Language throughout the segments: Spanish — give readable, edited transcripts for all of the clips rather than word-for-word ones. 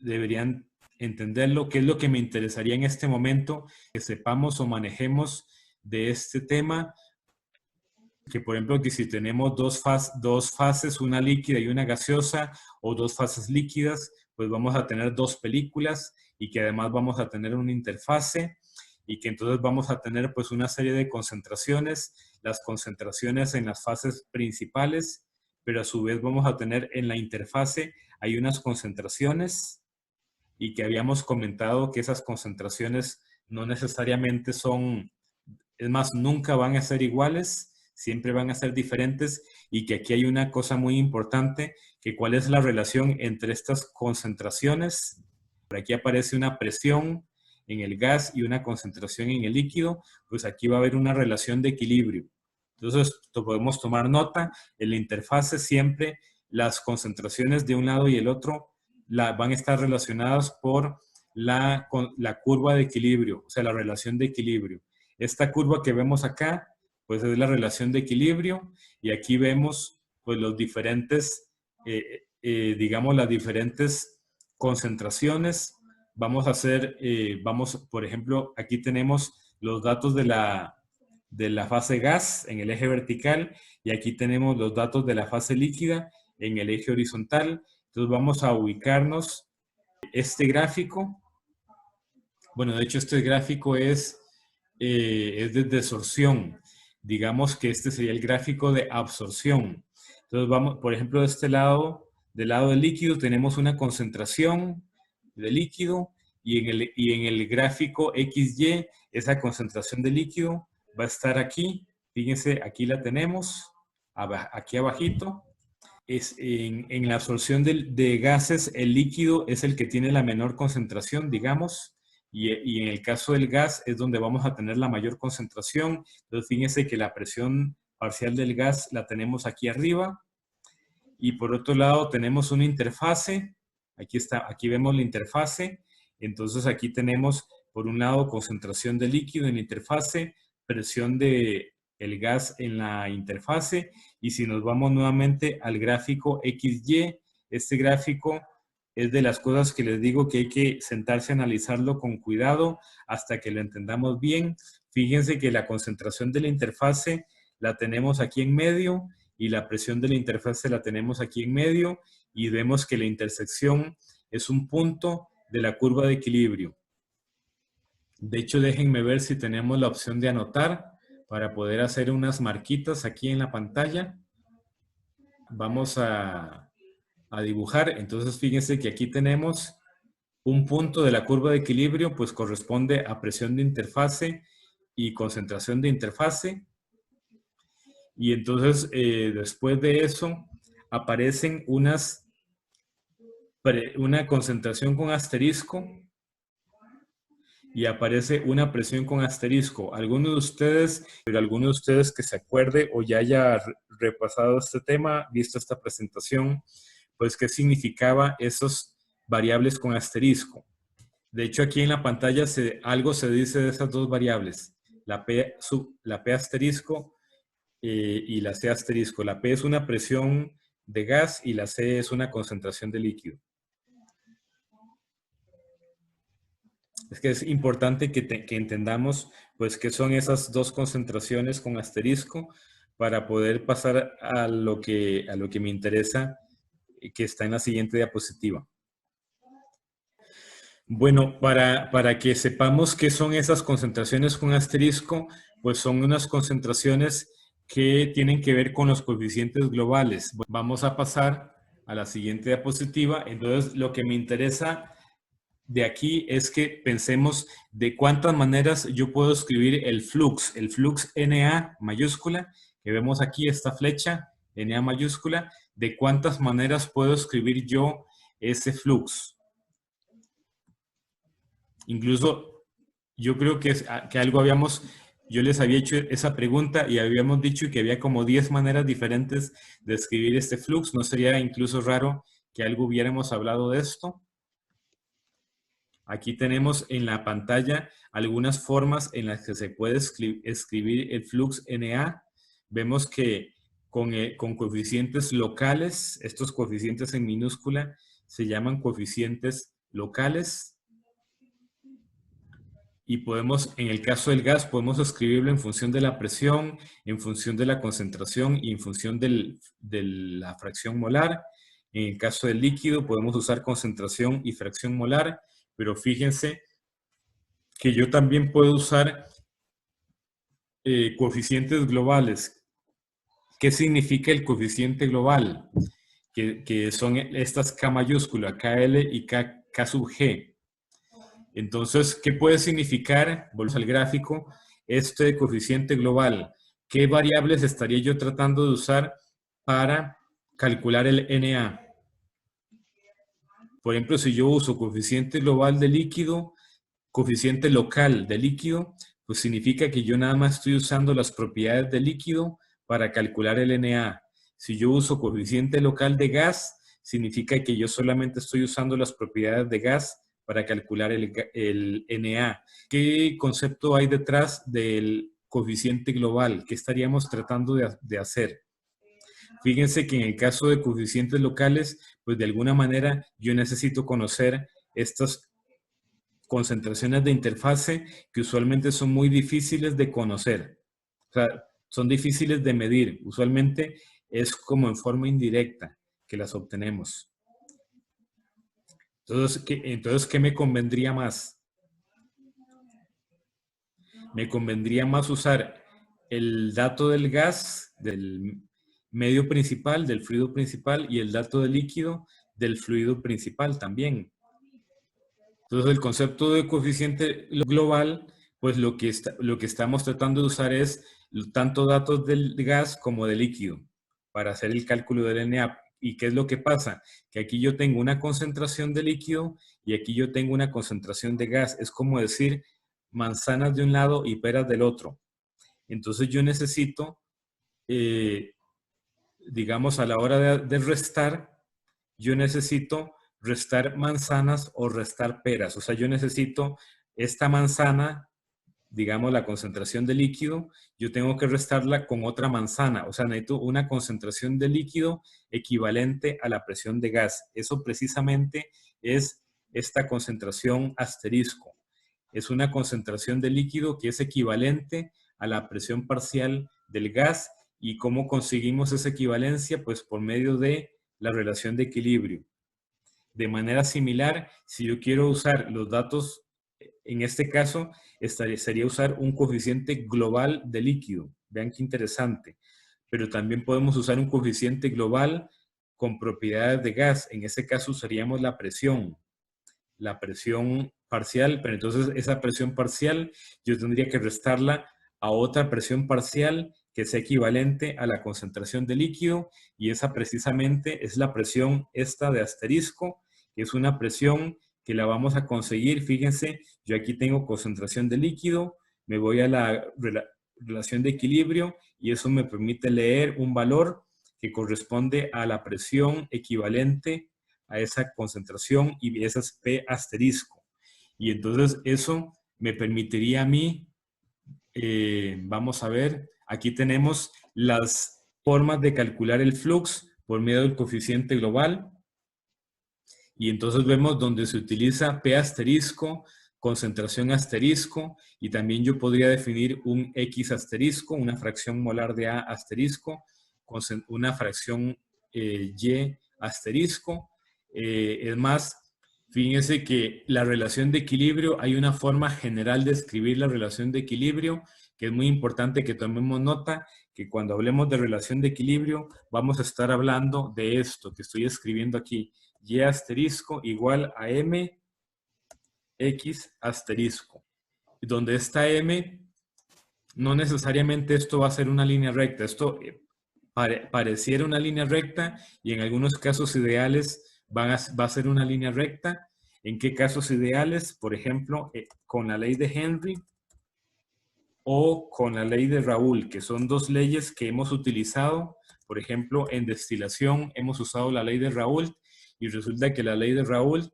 deberían entenderlo. ¿Qué es lo que me interesaría en este momento? Que sepamos o manejemos de este tema. Que por ejemplo, que si tenemos dos fases, una líquida y una gaseosa, o dos fases líquidas, pues vamos a tener dos películas y que además vamos a tener una interfase y que entonces vamos a tener pues una serie de concentraciones, las concentraciones en las fases principales, pero a su vez vamos a tener en la interfase hay unas concentraciones y que habíamos comentado que esas concentraciones no necesariamente son, es más, nunca van a ser iguales, siempre van a ser diferentes y que aquí hay una cosa muy importante, que cuál es la relación entre estas concentraciones. Por aquí aparece una presión en el gas y una concentración en el líquido, pues aquí va a haber una relación de equilibrio. Entonces, podemos tomar nota, en la interfase siempre las concentraciones de un lado y el otro van a estar relacionadas por la curva de equilibrio, o sea, la relación de equilibrio. Esta curva que vemos acá, pues es la relación de equilibrio y aquí vemos pues los diferentes, digamos, las diferentes concentraciones. Vamos a hacer, por ejemplo, aquí tenemos los datos de la fase gas en el eje vertical y aquí tenemos los datos de la fase líquida en el eje horizontal. Entonces vamos a ubicarnos este gráfico. Bueno, de hecho este gráfico es de desorción. Digamos que este sería el gráfico de absorción. Entonces vamos, por ejemplo, de este lado, del lado del líquido, tenemos una concentración de líquido y en el gráfico XY, esa concentración de líquido va a estar aquí. Fíjense, aquí la tenemos, aquí abajito. En la absorción de gases, el líquido es el que tiene la menor concentración, digamos, y en el caso del gas es donde vamos a tener la mayor concentración. Entonces, fíjense que la presión parcial del gas la tenemos aquí arriba, y por otro lado tenemos una interfase. Aquí está, aquí vemos la interfase. Entonces, aquí tenemos, por un lado, concentración de líquido en la interfase, presión de el gas en la interfase, y si nos vamos nuevamente al gráfico XY, este gráfico es de las cosas que les digo que hay que sentarse a analizarlo con cuidado hasta que lo entendamos bien. Fíjense que la concentración de la interfase la tenemos aquí en medio y la presión de la interfase la tenemos aquí en medio, y vemos que la intersección es un punto de la curva de equilibrio. De hecho, déjenme ver si tenemos la opción de anotar para poder hacer unas marquitas aquí en la pantalla. Vamos a dibujar. Entonces, fíjense que aquí tenemos un punto de la curva de equilibrio, pues corresponde a presión de interfase y concentración de interfase. Y entonces, después de eso, aparecen una concentración con asterisco y aparece una presión con asterisco. Algunos de ustedes que se acuerde o ya haya repasado este tema, visto esta presentación, pues qué significaba esas variables con asterisco. De hecho, aquí en la pantalla algo se dice de esas dos variables, la P asterisco y la C asterisco. La P es una presión de gas y la C es una concentración de líquido. Es que es importante que entendamos pues qué son esas dos concentraciones con asterisco para poder pasar a lo que me interesa, que está en la siguiente diapositiva. Bueno, para que sepamos qué son esas concentraciones con asterisco, pues son unas concentraciones que tienen que ver con los coeficientes globales. Vamos a pasar a la siguiente diapositiva. Entonces, lo que me interesa de aquí es que pensemos de cuántas maneras yo puedo escribir el flux NA mayúscula, que vemos aquí esta flecha, NA mayúscula, de cuántas maneras puedo escribir yo ese flux. Incluso yo creo que yo les había hecho esa pregunta y habíamos dicho que había como 10 maneras diferentes de escribir este flux. ¿No sería incluso raro que algo hubiéramos hablado de esto? Aquí tenemos en la pantalla algunas formas en las que se puede escribir el flux NA. Vemos que con coeficientes locales, estos coeficientes en minúscula se llaman coeficientes locales. Y podemos, en el caso del gas, podemos escribirlo en función de la presión, en función de la concentración y en función de la fracción molar. En el caso del líquido, podemos usar concentración y fracción molar, pero fíjense que yo también puedo usar coeficientes globales. ¿Qué significa el coeficiente global? Que son estas K mayúscula, KL y K sub G. Entonces, ¿qué puede significar? Volvemos al gráfico, este coeficiente global. ¿Qué variables estaría yo tratando de usar para calcular el Na? Por ejemplo, si yo uso coeficiente global de líquido, coeficiente local de líquido, pues significa que yo nada más estoy usando las propiedades del líquido para calcular el Na. Si yo uso coeficiente local de gas, significa que yo solamente estoy usando las propiedades de gas para calcular el Na. ¿Qué concepto hay detrás del coeficiente global? ¿Qué estaríamos tratando de hacer? Fíjense que en el caso de coeficientes locales, pues de alguna manera yo necesito conocer estas concentraciones de interfase que usualmente son muy difíciles de conocer. O sea, son difíciles de medir. Usualmente es como en forma indirecta que las obtenemos. Entonces, ¿qué me convendría más? Me convendría más usar el dato del gas, del medio principal, del fluido principal, y el dato del líquido del fluido principal también. Entonces, el concepto de coeficiente global, pues lo que estamos tratando de usar es tanto datos del gas como del líquido para hacer el cálculo del Na. ¿Y qué es lo que pasa? Que aquí yo tengo una concentración de líquido y aquí yo tengo una concentración de gas. Es como decir manzanas de un lado y peras del otro. Entonces yo necesito, digamos, a la hora de restar, yo necesito restar manzanas o restar peras. O sea, yo necesito esta manzana, digamos, la concentración de líquido, yo tengo que restarla con otra manzana. O sea, necesito una concentración de líquido equivalente a la presión de gas. Eso precisamente es esta concentración asterisco. Es una concentración de líquido que es equivalente a la presión parcial del gas. ¿Y cómo conseguimos esa equivalencia? Pues por medio de la relación de equilibrio. De manera similar, si yo quiero usar los datos, en este caso, sería usar un coeficiente global de líquido. Vean qué interesante. Pero también podemos usar un coeficiente global con propiedades de gas. En ese caso usaríamos la presión parcial, pero entonces esa presión parcial yo tendría que restarla a otra presión parcial que sea equivalente a la concentración de líquido, y esa precisamente es la presión esta de asterisco, que es una presión que la vamos a conseguir. Fíjense, yo aquí tengo concentración de líquido, me voy a la relación de equilibrio y eso me permite leer un valor que corresponde a la presión equivalente a esa concentración, y esa es P asterisco. Y entonces eso me permitiría a mí, vamos a ver, aquí tenemos las formas de calcular el flux por medio del coeficiente global. Y entonces vemos donde se utiliza P asterisco, concentración asterisco, y también yo podría definir un X asterisco, una fracción molar de A asterisco, una fracción Y asterisco. Es más, fíjense que la relación de equilibrio, hay una forma general de escribir la relación de equilibrio, que es muy importante que tomemos nota, que cuando hablemos de relación de equilibrio, vamos a estar hablando de esto que estoy escribiendo aquí. Y asterisco igual a M X asterisco. Donde está M, no necesariamente esto va a ser una línea recta. Esto pareciera una línea recta y en algunos casos ideales va a ser una línea recta. ¿En qué casos ideales? Por ejemplo, con la ley de Henry o con la ley de Raoult, que son dos leyes que hemos utilizado. Por ejemplo, en destilación hemos usado la ley de Raoult y resulta que la ley de Raoult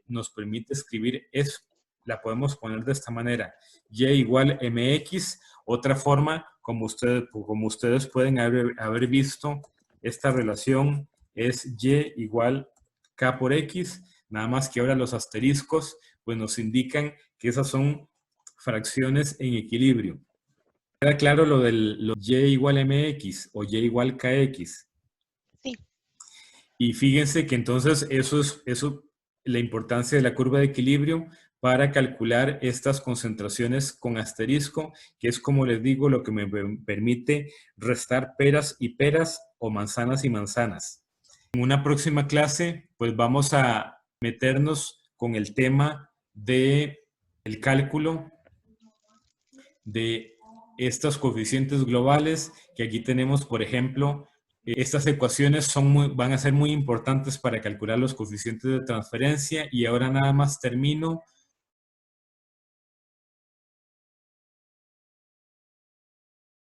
nos permite escribir eso. La podemos poner de esta manera: Y igual MX. Otra forma, como ustedes pueden haber visto, esta relación es Y igual K por X. Nada más que ahora los asteriscos pues nos indican que esas son fracciones en equilibrio. ¿Queda claro lo del y igual mx o y igual kx? Sí. Y fíjense que entonces eso la importancia de la curva de equilibrio para calcular estas concentraciones con asterisco, que es, como les digo, lo que me permite restar peras y peras o manzanas y manzanas. En una próxima clase, pues vamos a meternos con el tema del cálculo de estos coeficientes globales, que aquí tenemos, por ejemplo, estas ecuaciones van a ser muy importantes para calcular los coeficientes de transferencia. Y ahora nada más termino